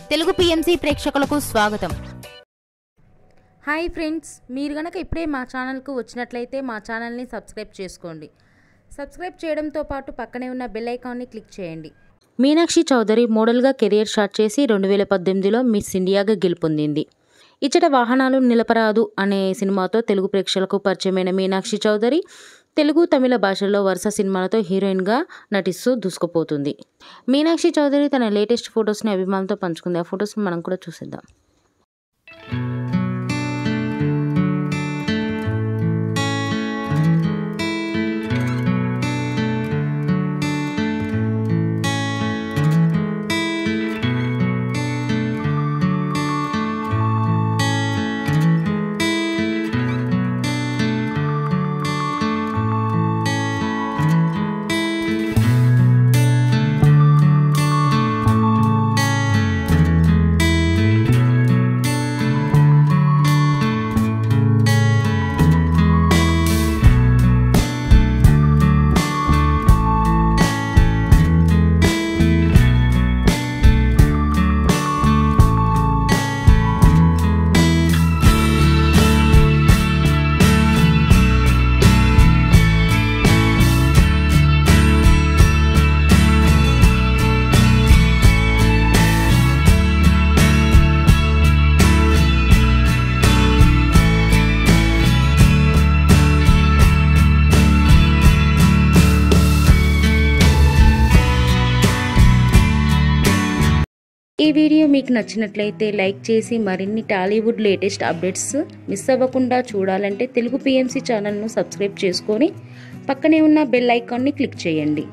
Telugu PMC ప్రేక్షకులకు స్వాగతం. Hi friends, మీరు గనక ఇప్పుడే మా ఛానల్కు వచ్చినట్లయితే మా ఛానల్ని సబ్స్క్రైబ్ చేసుకోండి. సబ్స్క్రైబ్ చేయడంతో పాటు పక్కనే ఉన్న బెల్ ఐకాన్ని క్లిక్ చేయండి. మీనాక్షి చౌదరి మోడల్గా కెరియర్ స్టార్ట్ చేసి 2018లో మిస్ ఇండియాగా గెలుపొందింది. ఇచ్చట వాహనాలు నిలపరాదు అనే సినిమాతో తెలుగు ప్రేక్షకులకు పరిచయమైన మీనాక్షి చౌదరి తెలుగు, తమిళ భాషల్లో వరుస సినిమాలతో హీరోయిన్గా నటిస్తూ దూసుకుపోతుంది. మీనాక్షి చౌదరి తన లేటెస్ట్ ఫొటోస్ని అభిమానులతో పంచుకుంది. ఆ ఫొటోస్ని మనం కూడా చూసేద్దాం. ఈ వీడియో మీకు నచ్చినట్లయితే లైక్ చేసి మరిన్ని టాలీవుడ్ లేటెస్ట్ అప్డేట్స్ మిస్ అవ్వకుండా చూడాలంటే తెలుగు పిఎంసి ఛానల్ను సబ్స్క్రైబ్ చేసుకొని పక్కనే ఉన్న బెల్ ఐకాన్ని క్లిక్ చేయండి.